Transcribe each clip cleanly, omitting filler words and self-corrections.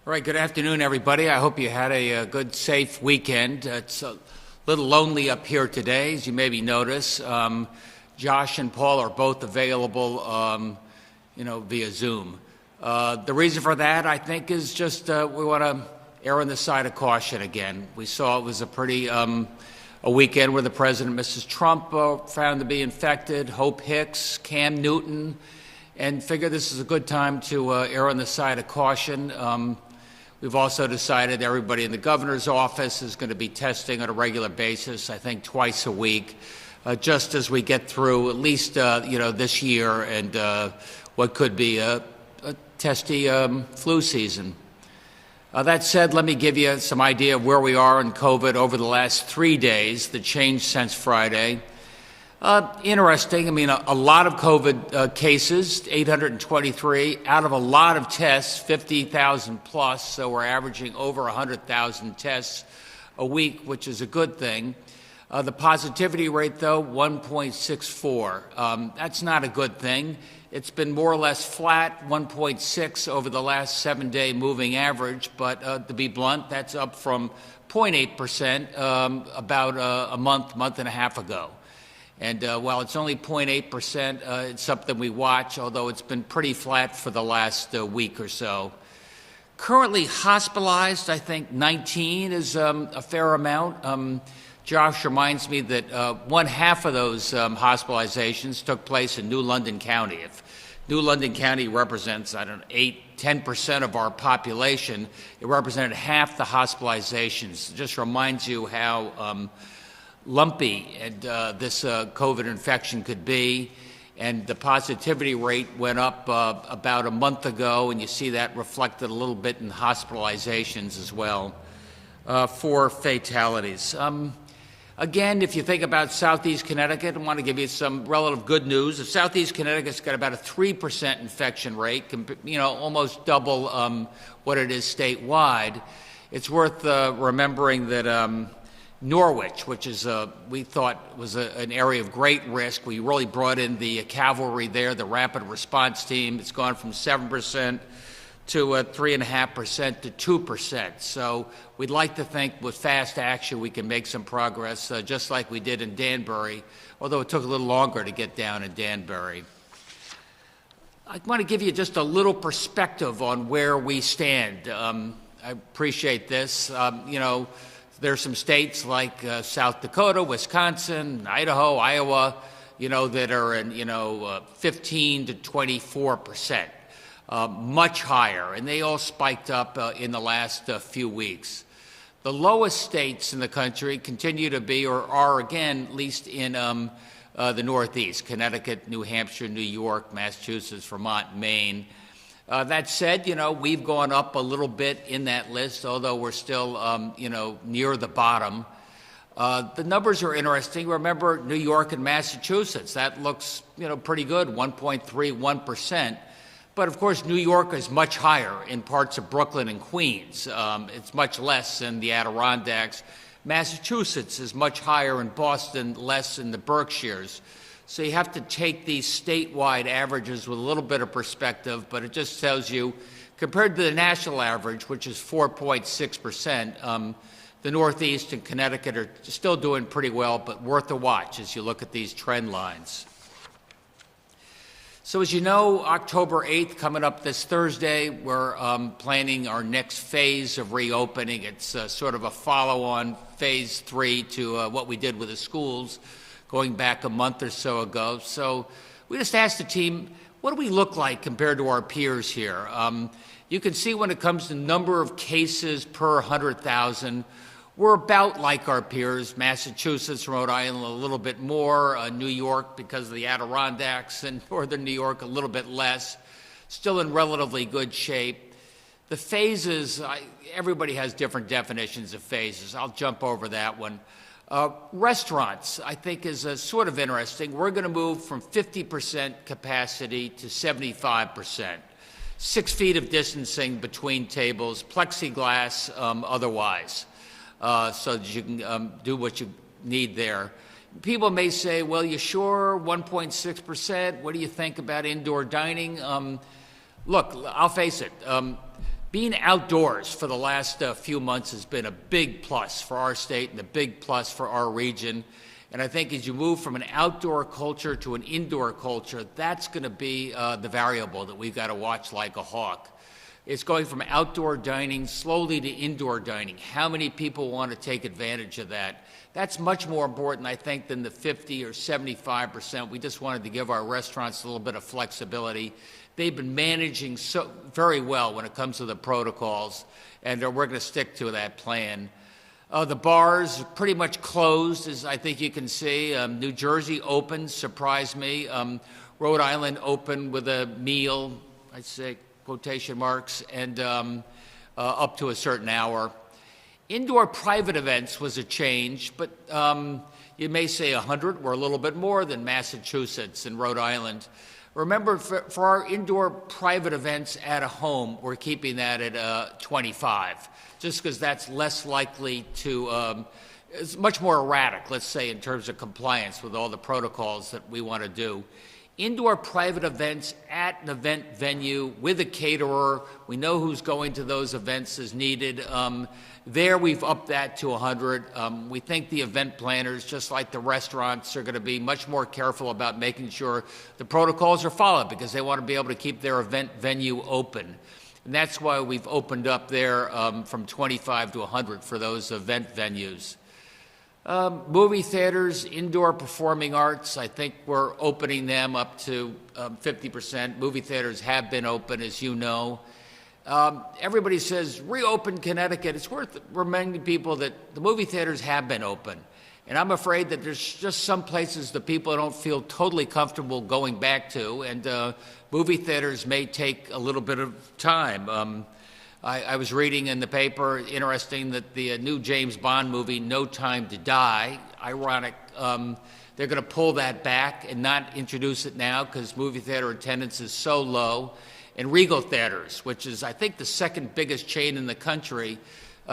All right, good afternoon, everybody. I hope you had a good, safe weekend. It's a little lonely up here today, as you maybe notice. Josh and Paul are both available, via Zoom. The reason for that, I think, is just we want to err on the side of caution again. We saw it was a weekend where the president, Mrs. Trump, found to be infected, Hope Hicks, Cam Newton, and figure this is a good time to err on the side of caution. We've also decided everybody in the governor's office is going to be testing on a regular basis, I think twice a week, just as we get through at least, this year and what could be a testy flu season. That said, let me give you some idea of where we are in COVID over the last 3 days, the change since Friday. Interesting. I mean, a lot of COVID cases, 823, out of a lot of tests, 50,000 plus, so we're averaging over 100,000 tests a week, which is a good thing. The positivity rate, though, 1.64. That's not a good thing. It's been more or less flat, 1.6 over the last 7-day moving average, but to be blunt, that's up from 0.8% about a month and a half ago. And while it's only 0.8%, it's something we watch, although it's been pretty flat for the last week or so. Currently hospitalized, I think 19 is a fair amount. Josh reminds me that one half of those hospitalizations took place in New London County. If New London County represents, 10% of our population, it represented half the hospitalizations. It just reminds you how lumpy and this COVID infection could be, and the positivity rate went up about a month ago, and you see that reflected a little bit in hospitalizations as well. 4 fatalities. Again, if you think about Southeast Connecticut, I want to give you some relative good news. Southeast Connecticut's got about a 3% infection rate, almost double what it is statewide. It's worth remembering that Norwich, which is we thought was an area of great risk. We really brought in the cavalry there, the rapid response team. It's gone from 7% to 3.5% to 2%. So we'd like to think with fast action we can make some progress, just like we did in Danbury, although it took a little longer to get down in Danbury. I want to give you just a little perspective on where we stand. I appreciate this. There's some states like South Dakota, Wisconsin, Idaho, Iowa, that are in, 15 to 24%, much higher, and they all spiked up in the last few weeks. The lowest states in the country continue to be, or are again, at least in the Northeast, Connecticut, New Hampshire, New York, Massachusetts, Vermont, Maine. That said, we've gone up a little bit in that list, although we're still, near the bottom. The numbers are interesting. Remember New York and Massachusetts. That looks, pretty good, 1.31%. But, of course, New York is much higher in parts of Brooklyn and Queens. It's much less in the Adirondacks. Massachusetts is much higher in Boston, less in the Berkshires. So you have to take these statewide averages with a little bit of perspective, but it just tells you, compared to the national average, which is 4.6%, the Northeast and Connecticut are still doing pretty well, but worth a watch as you look at these trend lines. So as you know, October 8th, coming up this Thursday, we're planning our next phase of reopening. It's sort of a follow-on phase 3 to what we did with the schools going back a month or so ago. So we just asked the team, what do we look like compared to our peers here? You can see when it comes to number of cases per 100,000, we're about like our peers. Massachusetts, Rhode Island, a little bit more. New York, because of the Adirondacks, and Northern New York, a little bit less. Still in relatively good shape. The phases, everybody has different definitions of phases. I'll jump over that one. Restaurants, I think, is sort of interesting. We're going to move from 50% capacity to 75%. 6 feet of distancing between tables, plexiglass otherwise, so that you can do what you need there. People may say, well, you sure, 1.6%? What do you think about indoor dining? Look, I'll face it. Being outdoors for the last few months has been a big plus for our state and a big plus for our region. And I think as you move from an outdoor culture to an indoor culture, that's going to be the variable that we've got to watch like a hawk. It's going from outdoor dining slowly to indoor dining. How many people want to take advantage of that? That's much more important, I think, than the 50 or 75%. We just wanted to give our restaurants a little bit of flexibility. They've been managing so very well when it comes to the protocols, and we're going to stick to that plan. The bars are pretty much closed, as I think you can see. New Jersey opened, surprised me. Rhode Island opened with a meal, I'd say, quotation marks, and up to a certain hour. Indoor private events was a change, but you may say 100. We're a little bit more than Massachusetts and Rhode Island. Remember, for our indoor private events at a home, we're keeping that at 25, just because that's less likely to, it's much more erratic, let's say, in terms of compliance with all the protocols that we want to do. Indoor private events at an event venue with a caterer, we know who's going to those events as needed. There we've upped that to 100. We think the event planners, just like the restaurants, are going to be much more careful about making sure the protocols are followed because they want to be able to keep their event venue open. And that's why we've opened up there from 25 to 100 for those event venues. Movie theaters, indoor performing arts, I think we're opening them up to 50%. Movie theaters have been open, as you know. Everybody says, reopen Connecticut. It's worth reminding people that the movie theaters have been open. And I'm afraid that there's just some places that people don't feel totally comfortable going back to, and movie theaters may take a little bit of time. I was reading in the paper, interesting, that the new James Bond movie, No Time to Die, ironic, they're going to pull that back and not introduce it now because movie theater attendance is so low. And Regal Theaters, which is, I think, the second biggest chain in the country,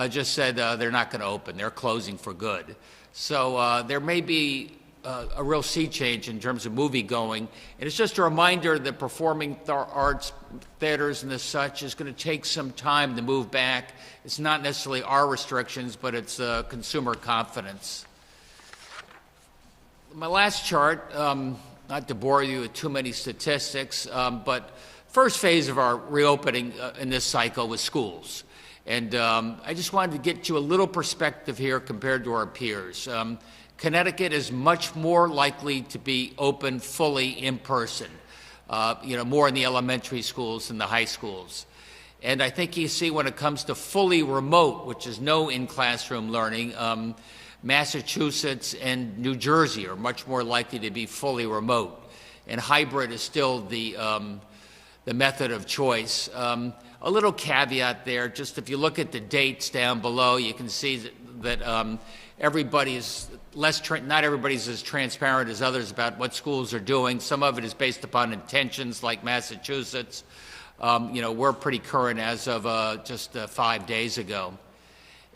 just said they're not going to open. They're closing for good. So there may be a real sea change in terms of movie going. And it's just a reminder that performing arts, theaters and the such is going to take some time to move back. It's not necessarily our restrictions, but it's consumer confidence. My last chart, not to bore you with too many statistics, but first phase of our reopening in this cycle was schools. And I just wanted to get you a little perspective here compared to our peers. Connecticut is much more likely to be open fully in person, more in the elementary schools than the high schools. And I think you see when it comes to fully remote, which is no in-classroom learning, Massachusetts and New Jersey are much more likely to be fully remote. And hybrid is still the method of choice. A little caveat there, just if you look at the dates down below, you can see that not everybody's as transparent as others about what schools are doing. Some of it is based upon intentions, like Massachusetts. We're pretty current as of just 5 days ago.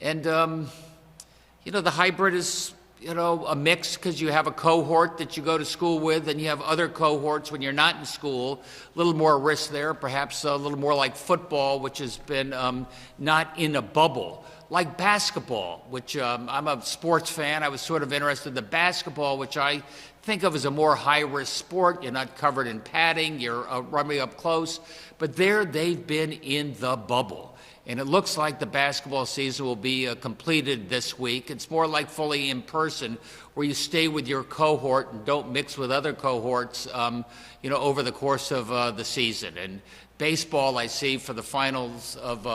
And, the hybrid is, a mix because you have a cohort that you go to school with and you have other cohorts when you're not in school. A little more risk there, perhaps a little more like football, which has been not in a bubble. Like basketball, which I'm a sports fan. I was sort of interested in the basketball, which I think of as a more high-risk sport. You're not covered in padding. You're running up close. But there they've been in the bubble. And it looks like the basketball season will be completed this week. It's more like fully in person, where you stay with your cohort and don't mix with other cohorts, over the course of the season. And baseball, I see, for the finals of,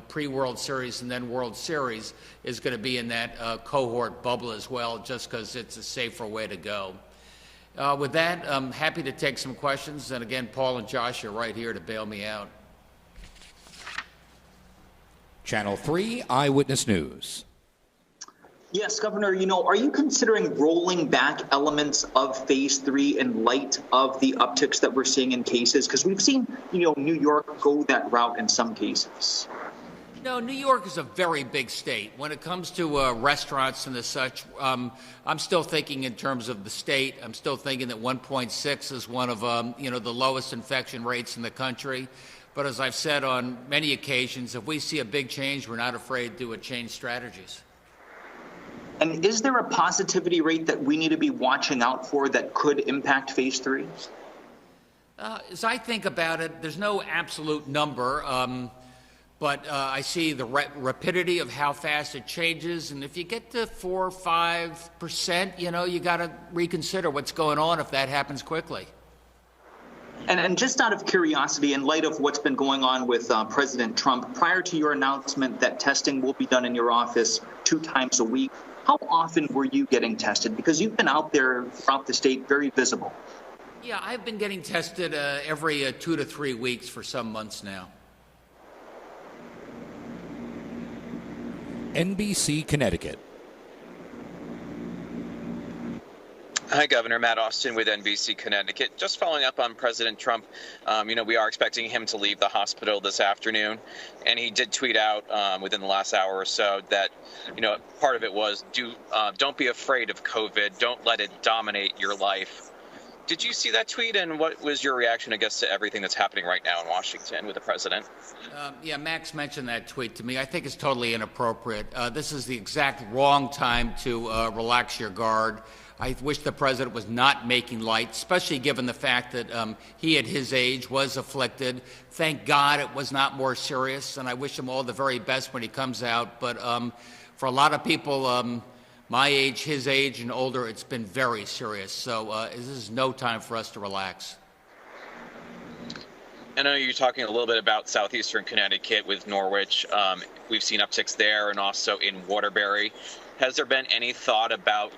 pre-World Series and then World Series is going to be in that cohort bubble as well, just because it's a safer way to go. With that, I'm happy to take some questions. And again, Paul and Josh are right here to bail me out. Channel 3 Eyewitness News. Yes, Governor, are you considering rolling back elements of phase 3 in light of the upticks that we're seeing in cases? Because we've seen, New York go that route in some cases. New York is a very big state. When it comes to restaurants and the such, I'm still thinking in terms of the state. I'm still thinking that 1.6 is one of, the lowest infection rates in the country. But as I've said on many occasions, if we see a big change, we're not afraid to change strategies. And is there a positivity rate that we need to be watching out for that could impact phase 3? As I think about it, there's no absolute number, but I see the rapidity of how fast it changes. And if you get to 4 or 5%, you got to reconsider what's going on if that happens quickly. And just out of curiosity, in light of what's been going on with President Trump, prior to your announcement that testing will be done in your office 2 times a week, how often were you getting tested? Because you've been out there throughout the state, very visible. Yeah, I've been getting tested every 2 to 3 weeks for some months now. NBC Connecticut. Hi, Governor. Matt Austin with NBC Connecticut. Just following up on President Trump, we are expecting him to leave the hospital this afternoon. And he did tweet out within the last hour or so that, part of it was don't be afraid of COVID. Don't let it dominate your life. Did you see that tweet, and what was your reaction, I guess, to everything that's happening right now in Washington with the president? Yeah, Max mentioned that tweet to me. I think it's totally inappropriate. This is the exact wrong time to relax your guard. I wish the president was not making light, especially given the fact that he at his age was afflicted. Thank God it was not more serious, and I wish him all the very best when he comes out. But for a lot of people my age, his age, and older, it's been very serious. So this is no time for us to relax. I know you're talking a little bit about southeastern Connecticut with Norwich. We've seen upticks there and also in Waterbury. Has there been any thought about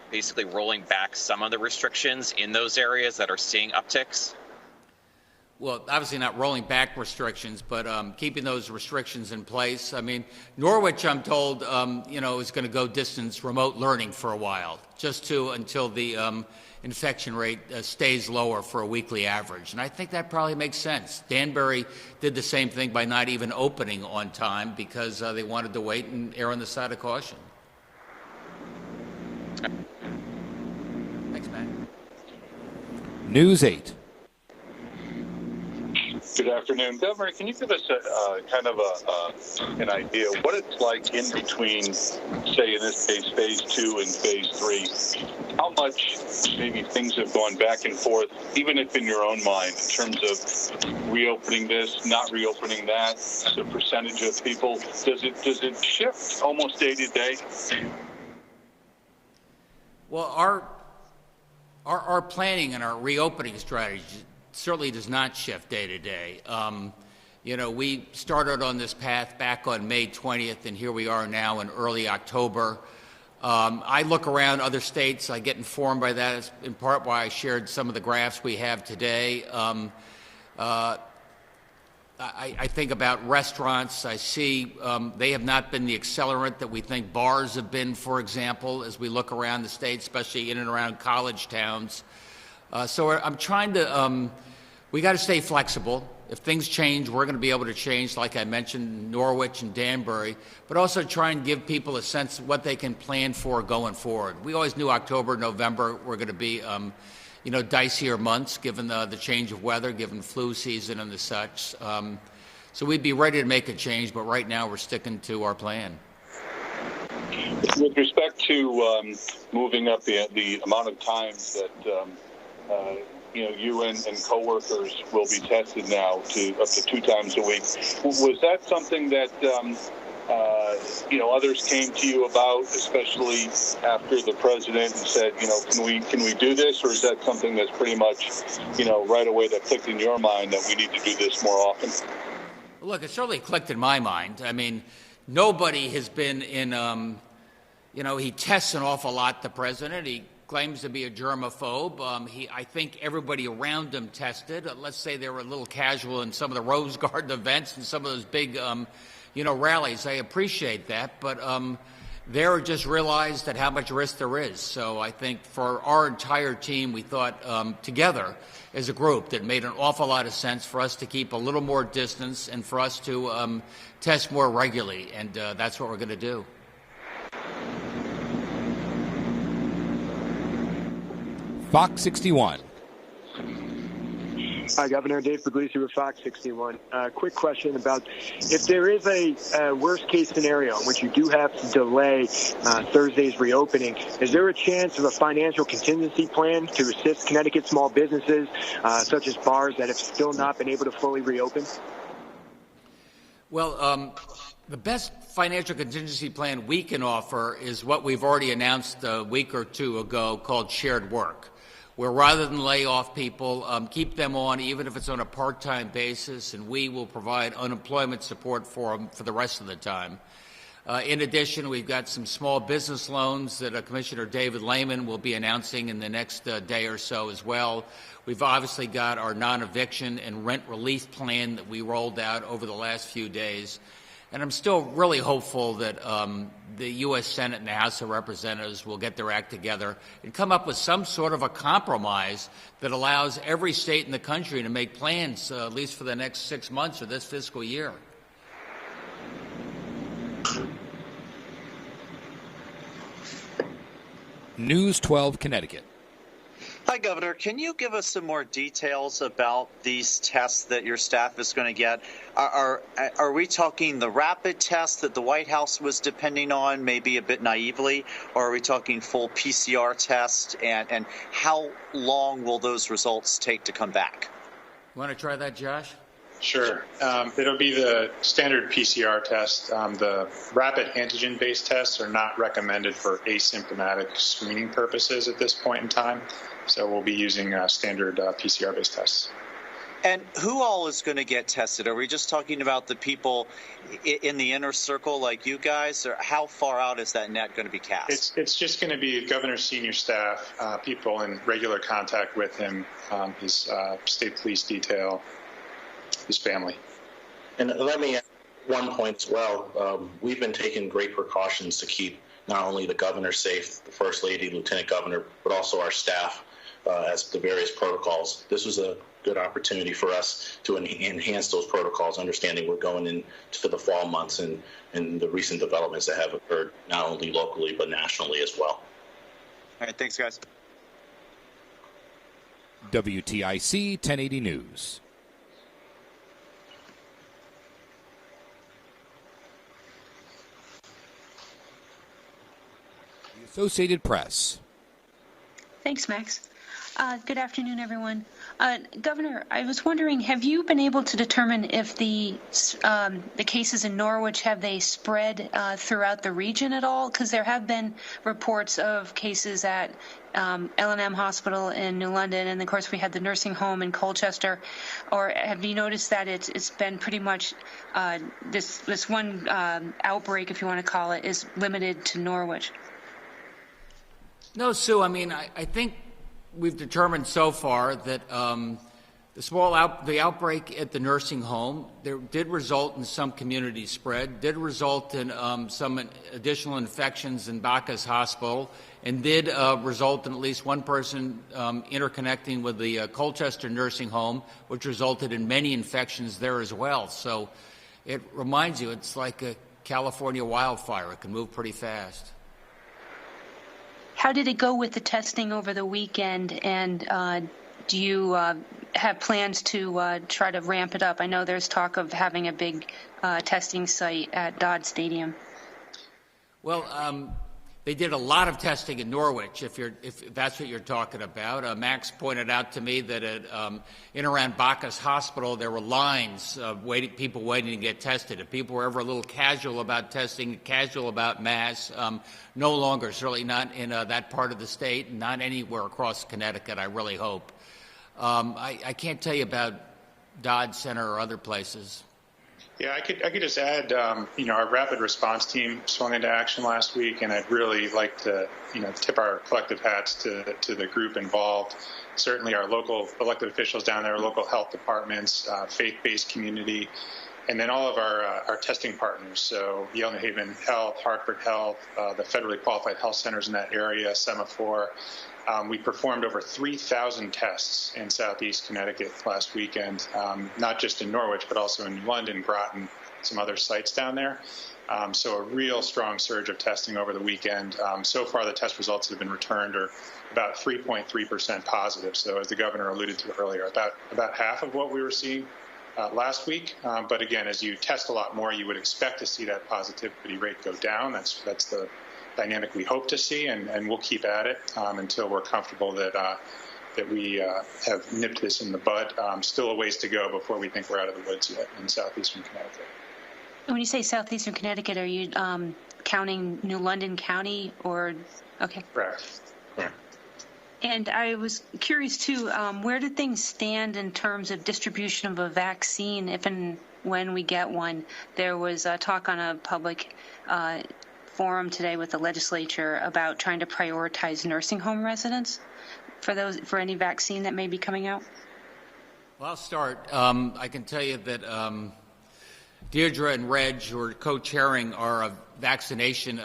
basically rolling back some of the restrictions in those areas that are seeing upticks? Well, obviously not rolling back restrictions, but keeping those restrictions in place. I mean, Norwich, I'm told, is going to go distance remote learning for a while, until the infection rate stays lower for a weekly average. And I think that probably makes sense. Danbury did the same thing by not even opening on time because they wanted to wait and err on the side of caution. Thanks, Matt. News 8. Good afternoon. Governor, can you give us an idea of what it's like in between, say, in this case, phase 2 and phase 3? How much maybe things have gone back and forth, even if in your own mind, in terms of reopening this, not reopening that, the percentage of people? Does it shift almost day to day? Well, our planning and our reopening strategy certainly does not shift day to day. We started on this path back on May 20th, and here we are now in early October. I look around other states. I get informed by that. It's in part why I shared some of the graphs we have today. I think about restaurants. I see they have not been the accelerant that we think bars have been, for example, as we look around the state, especially in and around college towns. So I'm trying to, we got to stay flexible. If things change, we're going to be able to change, like I mentioned, Norwich and Danbury, but also try and give people a sense of what they can plan for going forward. We always knew October, November were going to be, dicier months, given the change of weather, given flu season and the such. So we'd be ready to make a change, but right now we're sticking to our plan. With respect to moving up the amount of times that you and coworkers will be tested now to up to 2 times a week, was that something that others came to you about, especially after the president said, can we do this, or is that something that's pretty much, right away that clicked in your mind that we need to do this more often? Look, it certainly clicked in my mind. I mean, nobody has been in, he tests an awful lot, the president. He claims to be a germaphobe. I think everybody around him tested. Let's say they were a little casual in some of the Rose Garden events and some of those big, rallies. I appreciate that, but they just realized that how much risk there is. So I think for our entire team, we thought together as a group that it made an awful lot of sense for us to keep a little more distance and for us to test more regularly, and that's what we're going to do. Fox 61. Hi, Governor. Dave Puglisi with Fox 61. Quick question about if there is a worst-case scenario in which you do have to delay Thursday's reopening, is there a chance of a financial contingency plan to assist Connecticut small businesses, such as bars, that have still not been able to fully reopen? Well, the best financial contingency plan we can offer is what we've already announced a week or two ago called shared work, where rather than lay off people, keep them on even if it's on a part-time basis, and we will provide unemployment support for them for the rest of the time. In addition, we've got some small business loans that Commissioner David Lehman will be announcing in the next day or so as well. We've obviously got our non-eviction and rent relief plan that we rolled out over the last few days. And I'm still really hopeful that the U.S. Senate and the House of Representatives will get their act together and come up with some sort of a compromise that allows every state in the country to make plans, at least for the next 6 months of this fiscal year. News 12 Connecticut. Hi, Governor. Can you give us some more details about these tests that your staff is going to get? Are we talking the rapid test that the White House was depending on, maybe a bit naively, or are we talking full PCR test? And how long will those results take to come back? You want to try that, Josh? Sure. It'll be the standard PCR test. The rapid antigen-based tests are not recommended for asymptomatic screening purposes at this point in time. So we'll be using standard PCR-based tests. And who all is going to get tested? Are we just talking about the people in the inner circle like you guys, or how far out is that net going to be cast? It's just going to be Governor's senior staff, people in regular contact with him, his state police detail, his family. And let me add one point as well. We've been taking great precautions to keep not only the governor safe, the First Lady, Lieutenant Governor, but also our staff as the various protocols. This was a good opportunity for us to enhance those protocols, understanding we're going into the fall months and the recent developments that have occurred not only locally but nationally as well. All right, thanks, guys. WTIC 1080 News. The Associated Press. Thanks, Max. Good afternoon, everyone. Governor, I was wondering, have you been able to determine if the cases in Norwich, have they spread throughout the region at all? Because there have been reports of cases at L&M Hospital in New London, and of course we had the nursing home in Colchester. Or have you noticed that it's been pretty much this one outbreak, if you want to call it, is limited to Norwich? No, Sue. I mean, I think we've determined so far that the outbreak at the nursing home did result in some community spread, did result in some additional infections in Bacchus Hospital, and did result in at least one person interconnecting with the Colchester nursing home, which resulted in many infections there as well. So it reminds you, it's like a California wildfire. It can move pretty fast. How did it go with the testing over the weekend, and do you have plans to try to ramp it up? I know there's talk of having a big testing site at Dodd Stadium. Well, they did a lot of testing in Norwich, if that's what you're talking about. Max pointed out to me that at in around Bacchus Hospital there were lines of people waiting to get tested. If people were ever a little casual about testing, casual about mass, no longer, certainly not in that part of the state, not anywhere across Connecticut, I really hope. I can't tell you about Dodd Center or other places. Yeah, I could just add, our rapid response team swung into action last week, and I'd really like to, tip our collective hats to the group involved. Certainly our local elected officials down there, local health departments, faith-based community, and then all of our testing partners. So Yale New Haven Health, Hartford Health, the federally qualified health centers in that area, Semaphore. We performed over 3,000 tests in southeast Connecticut last weekend, not just in Norwich, but also in London, Groton, some other sites down there. So a real strong surge of testing over the weekend. So far, the test results that have been returned are about 3.3% positive. So as the governor alluded to earlier, about half of what we were seeing last week. But again, as you test a lot more, you would expect to see that positivity rate go down. That's the dynamic we hope to see, and we'll keep at it until we're comfortable that we have nipped this in the bud. Still a ways to go before we think we're out of the woods yet in southeastern Connecticut. When you say southeastern Connecticut, are you counting New London County or? Okay. Correct. And I was curious, too, where do things stand in terms of distribution of a vaccine if and when we get one? There was talk on a public forum today with the legislature about trying to prioritize nursing home residents for any vaccine that may be coming out. Well, I'll start. I can tell you that Deirdre and Reg, who are co-chairing our vaccination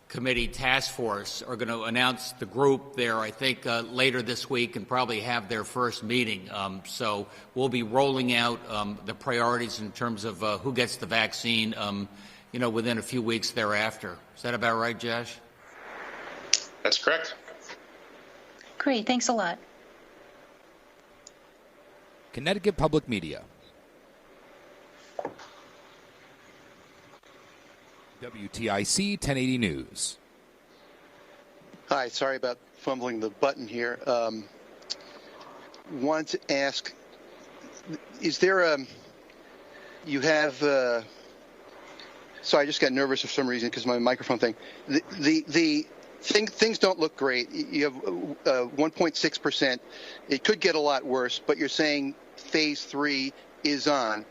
committee task force, are going to announce the group there, I think, later this week and probably have their first meeting. So we'll be rolling out the priorities in terms of who gets the vaccine, within a few weeks thereafter. Is that about right, Josh? That's correct. Great. Thanks a lot. Connecticut Public Media. WTIC 1080 News. Hi, sorry about fumbling the button here. Wanted to ask, is there sorry, I just got nervous for some reason because my microphone thing. Things don't look great. You have 1.6%. It could get a lot worse, but you're saying phase 3 is on.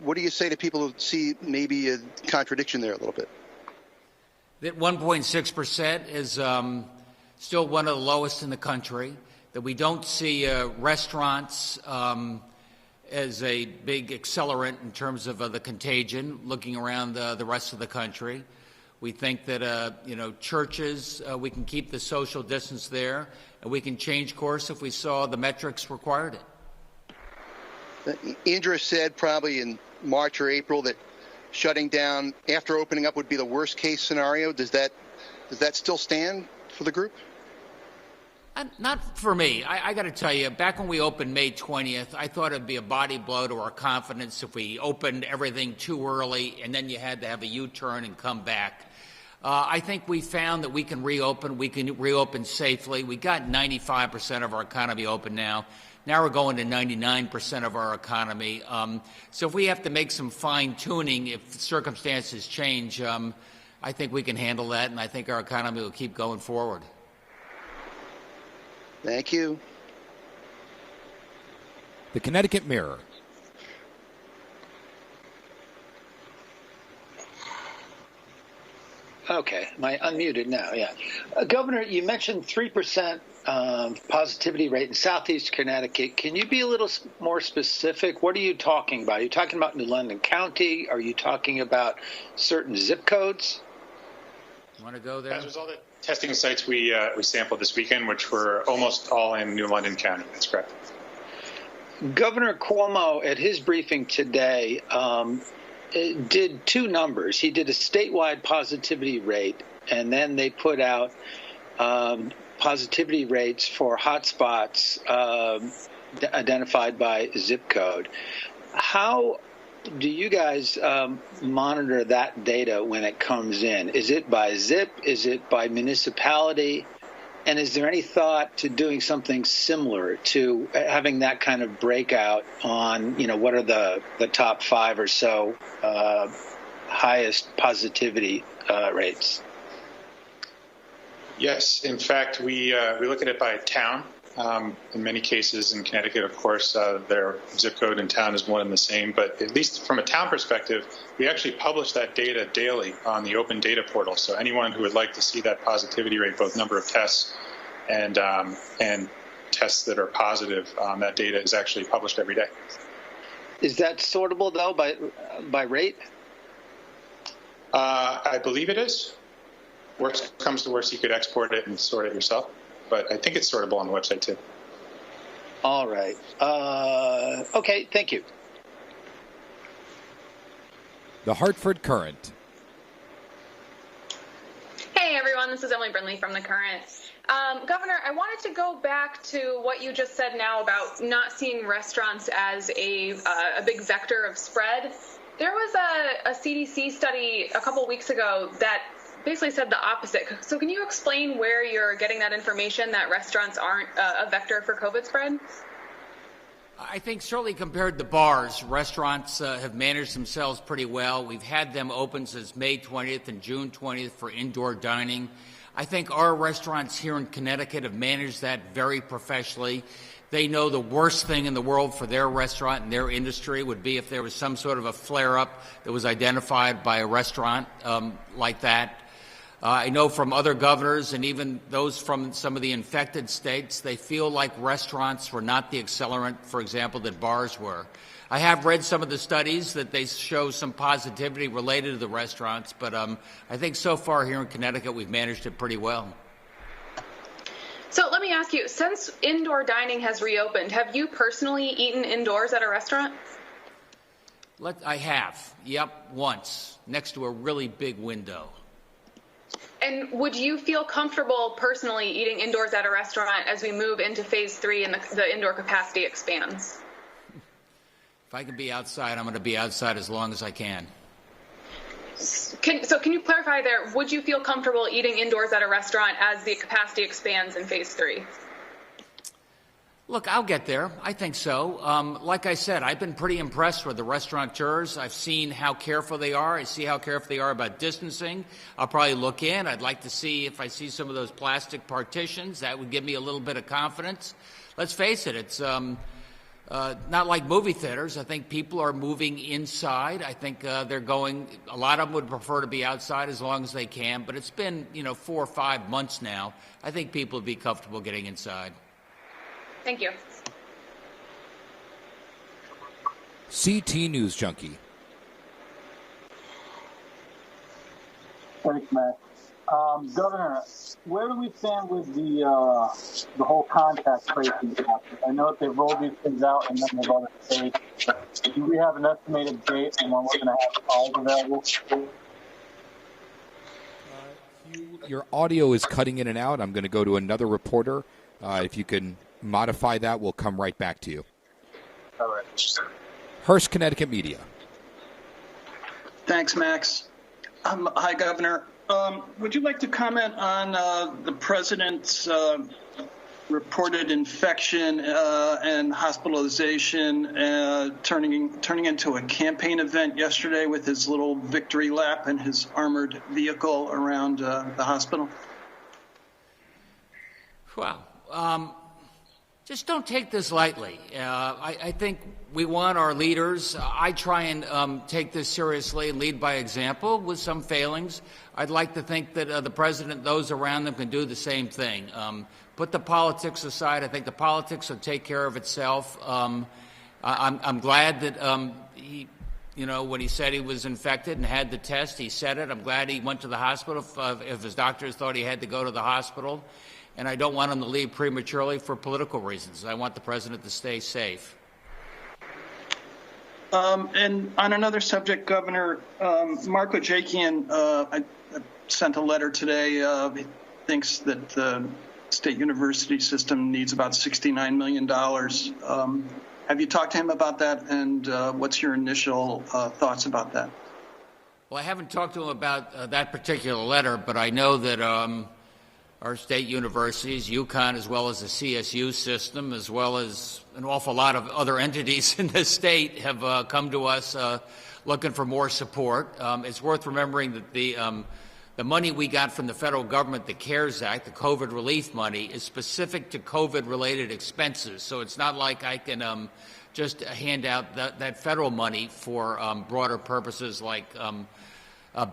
What do you say to people who see maybe a contradiction there a little bit? That 1.6% is still one of the lowest in the country, that we don't see restaurants as a big accelerant in terms of the contagion looking around the rest of the country. We think that, churches, we can keep the social distance there, and we can change course if we saw the metrics required it. Indra said probably in March or April that shutting down after opening up would be the worst case scenario. Does that still stand for the group? Not for me. I got to tell you, back when we opened May 20th, I thought it'd be a body blow to our confidence if we opened everything too early and then you had to have a U-turn and come back. I think we found that we can reopen. We can reopen safely. We got 95% of our economy open now. Now we're going to 99% of our economy. So if we have to make some fine-tuning, if circumstances change, I think we can handle that, and I think our economy will keep going forward. Thank you. The Connecticut Mirror. Okay, am I unmuted now? Yeah. Governor, you mentioned 3% positivity rate in southeast Connecticut. Can you be a little more specific? What are you talking about? Are you talking about New London County? Are you talking about certain zip codes? You want to go there? As a result of testing sites we sampled this weekend, which were almost all in New London County. That's correct. Governor Cuomo, at his briefing today, did two numbers. He did a statewide positivity rate, and then they put out positivity rates for hotspots identified by zip code. How do you guys monitor that data when it comes in? Is it by zip? Is it by municipality? And is there any thought to doing something similar to having that kind of breakout on, what are the top 5 or so highest positivity rates? Yes. In fact, we look at it by town. In many cases in Connecticut, of course, their zip code and town is one and the same. But at least from a town perspective, we actually publish that data daily on the open data portal. So anyone who would like to see that positivity rate, both number of tests and tests that are positive, that data is actually published every day. Is that sortable, though, by rate? I believe it is. Worst comes to worst, you could export it and sort it yourself. But I think it's sortable on the website, too. All right. Okay, thank you. The Hartford Courant. Hey everyone, this is Emily Brindley from The Current. Governor, I wanted to go back to what you just said now about not seeing restaurants as a big vector of spread. There was a CDC study a couple weeks ago that basically said the opposite. So can you explain where you're getting that information that restaurants aren't a vector for COVID spread? I think certainly compared to bars, restaurants have managed themselves pretty well. We've had them open since May 20th and June 20th for indoor dining. I think our restaurants here in Connecticut have managed that very professionally. They know the worst thing in the world for their restaurant and their industry would be if there was some sort of a flare-up that was identified by a restaurant like that. I know from other governors and even those from some of the infected states, they feel like restaurants were not the accelerant, for example, that bars were. I have read some of the studies that they show some positivity related to the restaurants, but I think so far here in Connecticut we've managed it pretty well. So let me ask you, since indoor dining has reopened, have you personally eaten indoors at a restaurant? I have, yep, once, next to a really big window. And would you feel comfortable personally eating indoors at a restaurant as we move into phase 3 and the indoor capacity expands? If I can be outside, I'm going to be outside as long as I can. Can you clarify there, would you feel comfortable eating indoors at a restaurant as the capacity expands in phase 3? Look, I'll get there. I think so. Like I said, I've been pretty impressed with the restaurateurs. I've seen how careful they are. I see how careful they are about distancing. I'll probably look in. I'd like to see if I see some of those plastic partitions. That would give me a little bit of confidence. Let's face it, it's not like movie theaters. I think people are moving inside. I think they're going, a lot of them would prefer to be outside as long as they can, but it's been, 4 or 5 months now. I think people would be comfortable getting inside. Thank you. CT News Junkie. Thanks, Matt. Governor, where do we stand with the whole contact tracing process? I know that they've rolled these things out in a number of other states. Do we have an estimated date on when we're going to have calls available? Your audio is cutting in and out. I'm going to go to another reporter. If you can modify that, we'll come right back to you. All right. Hearst, Connecticut Media. Thanks, Max. Hi, Governor. Would you like to comment on the president's reported infection and hospitalization turning into a campaign event yesterday with his little victory lap and his armored vehicle around the hospital? Well, just don't take this lightly. I think we want our leaders. I try and take this seriously and lead by example with some failings. I'd like to think that the president, those around them, can do the same thing. Put the politics aside. I think the politics will take care of itself. I'm glad that he, when he said he was infected and had the test, he said it. I'm glad he went to the hospital if his doctors thought he had to go to the hospital. And I don't want him to leave prematurely for political reasons. I want the president to stay safe. And on another subject, Governor, Mark Ojakian I sent a letter today. He thinks that the state university system needs about $69 million. Have you talked to him about that, and what's your initial thoughts about that? Well, I haven't talked to him about that particular letter, but I know that our state universities, UConn, as well as the CSU system, as well as an awful lot of other entities in the state, have come to us looking for more support. It's worth remembering that the money we got from the federal government, the CARES Act, the COVID relief money, is specific to COVID-related expenses. So it's not like I can just hand out that federal money for broader purposes like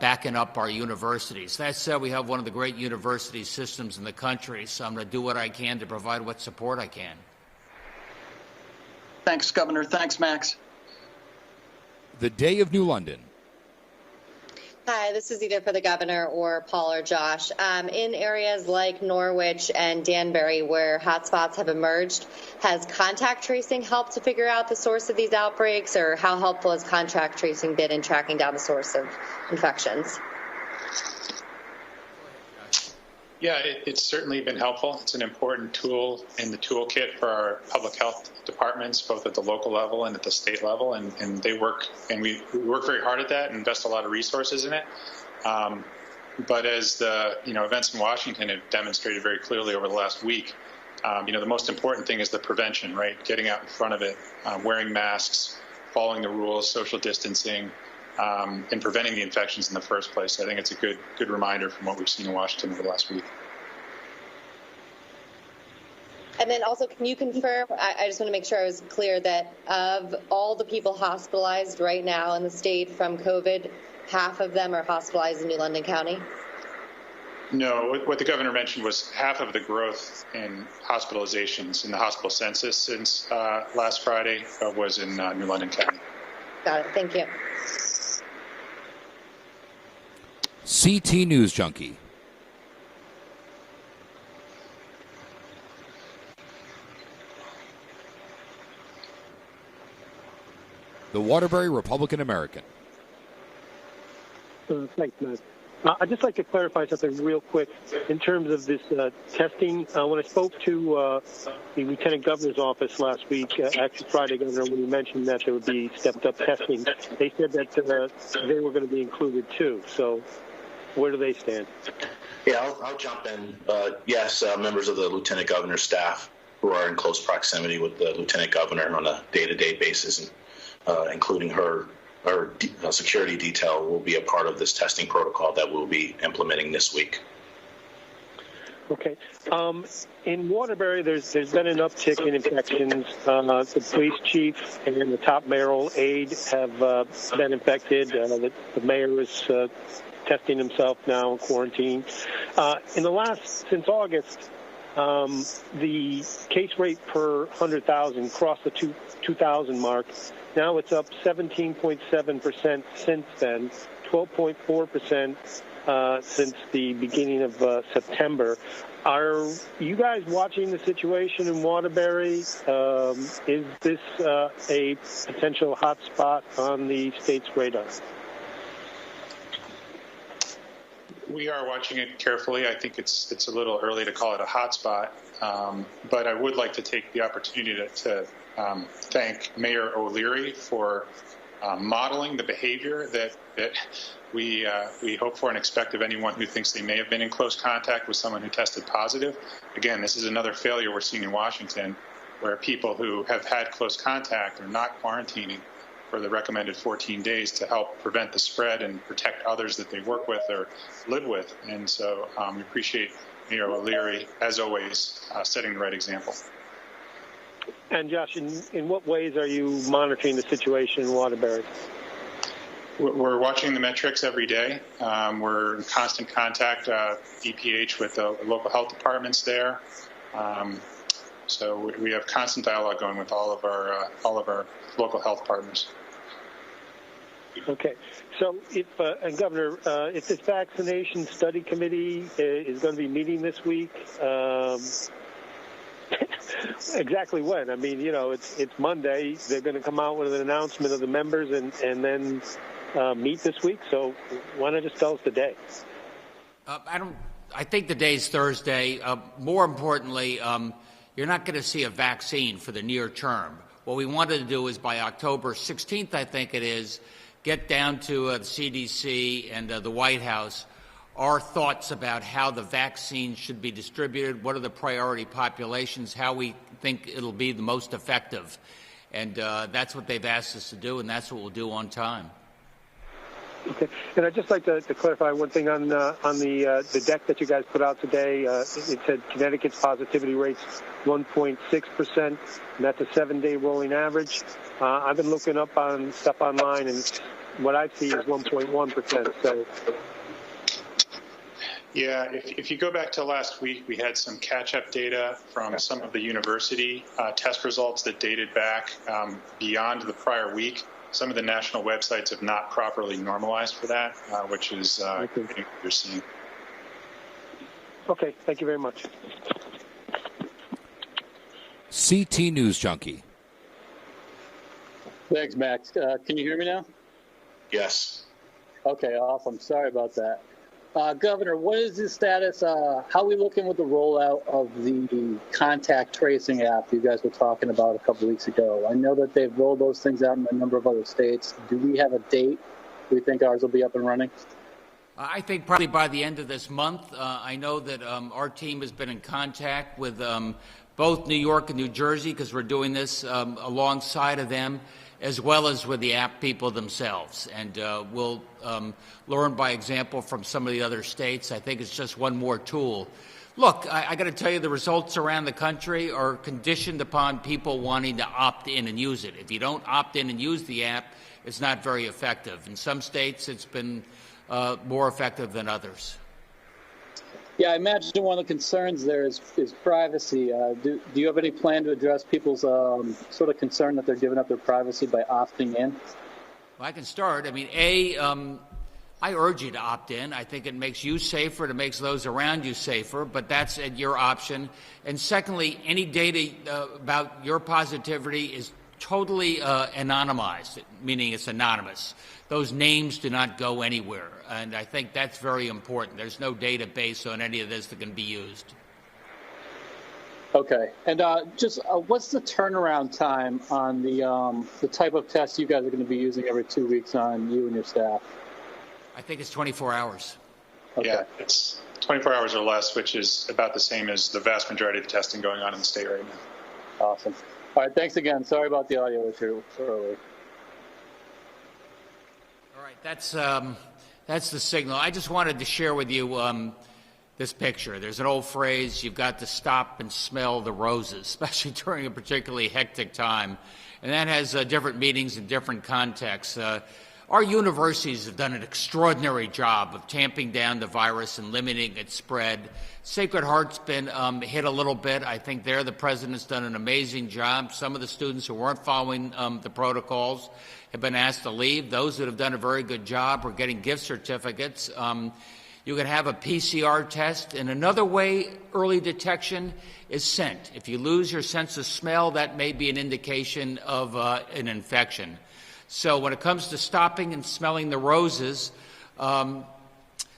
backing up our universities. That said, we have one of the great university systems in the country, so I'm going to do what I can to provide what support I can. Thanks, Governor. Thanks, Max. The Day of New London. Hi, this is either for the governor or Paul or Josh. In areas like Norwich and Danbury where hotspots have emerged, has contact tracing helped to figure out the source of these outbreaks, or how helpful has contact tracing been in tracking down the source of infections? Yeah, it's certainly been helpful. It's an important tool in the toolkit for our public health departments, both at the local level and at the state level, and they work, and we work very hard at that and invest a lot of resources in it. But as the events in Washington have demonstrated very clearly over the last week, the most important thing is the prevention, right? Getting out in front of it, wearing masks, following the rules, social distancing, and preventing the infections in the first place. I think it's a good reminder from what we've seen in Washington over the last week. And then also, can you confirm, I just want to make sure I was clear, that of all the people hospitalized right now in the state from COVID, half of them are hospitalized in New London County? No, what the governor mentioned was half of the growth in hospitalizations in the hospital census since last Friday was in New London County. Got it. Thank you. CT News Junkie. The Waterbury Republican American. Thanks, Matt. I'd just like to clarify something real quick in terms of this testing. When I spoke to the Lieutenant Governor's office last week, actually Friday, Governor, when you mentioned that there would be stepped-up testing, they said that they were going to be included too. So where do they stand? Yeah, I'll jump in. Yes, members of the Lieutenant Governor's staff who are in close proximity with the Lieutenant Governor on a day-to-day basis, and including her security detail, will be a part of this testing protocol that we'll be implementing this week. Okay. In Waterbury, there's been an uptick in infections. The police chief and the top mayoral aide have been infected. The mayor is testing himself now in quarantine. Since August, the case rate per 100,000 crossed the 2,000 mark. Now it's up 17.7% since then, 12.4% since the beginning of September. Are you guys watching the situation in Waterbury? Is this a potential hot spot on the state's radar? We are watching it carefully. I think it's a little early to call it a hot spot, but I would like to take the opportunity to thank Mayor O'Leary for modeling the behavior that we hope for and expect of anyone who thinks they may have been in close contact with someone who tested positive. Again, this is another failure we're seeing in Washington, where people who have had close contact are not quarantining for the recommended 14 days to help prevent the spread and protect others that they work with or live with. And so we appreciate Mayor O'Leary, as always, setting the right example. And Josh, in what ways are you monitoring the situation in Waterbury? We're watching the metrics every day. We're in constant contact, DPH, with the local health departments there. So we have constant dialogue going with all of our local health partners. Okay. So and Governor, if this vaccination study committee is going to be meeting this week, exactly when? I mean, it's Monday. They're going to come out with an announcement of the members and then meet this week. So why not just tell us the day? I think the day's Thursday. More importantly, you're not going to see a vaccine for the near term. What we wanted to do is by October 16th, I think it is, get down to the CDC and the White House our thoughts about how the vaccine should be distributed, what are the priority populations, how we think it'll be the most effective. And that's what they've asked us to do, and that's what we'll do on time. Okay. And I'd just like to clarify one thing on the deck that you guys put out today. It said Connecticut's positivity rate's 1.6%, and that's a 7-day rolling average. I've been looking up on stuff online, and what I see is 1.1%. So. Yeah, if you go back to last week, we had some catch-up data from some of the university test results that dated back beyond the prior week. some of the national websites have not properly normalized for that, which is what you're seeing. Okay, thank you very much. CT News Junkie. Thanks, Max. Can you hear me now? Yes. Okay, awesome. Sorry about that. Governor, what is the status? How are we looking with the rollout of the contact tracing app you guys were talking about a couple weeks ago? I know that they've rolled those things out in a number of other states. Do we have a date? Do we think ours will be up and running? I think probably by the end of this month. I know that our team has been in contact with both New York and New Jersey because we're doing this alongside of them, as well as with the app people themselves. And we'll learn by example from some of the other states. I think it's just one more tool. Look, I got to tell you, the results around the country are conditioned upon people wanting to opt in and use it. If you don't opt in and use the app, it's not very effective. In some states, it's been more effective than others. Yeah, I imagine one of the concerns there is privacy. Do you have any plan to address people's sort of concern that they're giving up their privacy by opting in? Well, I can start. I mean, I urge you to opt in. I think it makes you safer. It makes those around you safer, but that's at your option. And secondly, any data about your positivity is totally anonymized, meaning it's anonymous. Those names do not go anywhere, and I think that's very important. There's no database on any of this that can be used. Okay, and just what's the turnaround time on the type of test you guys are going to be using every 2 weeks on you and your staff? I think it's 24 hours. Okay. Yeah, it's 24 hours or less, which is about the same as the vast majority of the testing going on in the state right now. Awesome. All right, thanks again. Sorry about the audio issue earlier. All right, that's the signal. I just wanted to share with you this picture. There's an old phrase, you've got to stop and smell the roses, especially during a particularly hectic time. And that has different meanings in different contexts. Our universities have done an extraordinary job of tamping down the virus and limiting its spread. Sacred Heart's been hit a little bit. I think there the president's done an amazing job. Some of the students who weren't following the protocols have been asked to leave. Those that have done a very good job are getting gift certificates. You can have a PCR test. And another way early detection is scent. If you lose your sense of smell, that may be an indication of an infection. So when it comes to stopping and smelling the roses,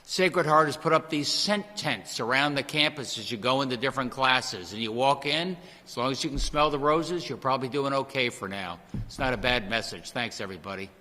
Sacred Heart has put up these scent tents around the campus as you go into different classes. And you walk in, as long as you can smell the roses, you're probably doing okay for now. It's not a bad message. Thanks, everybody.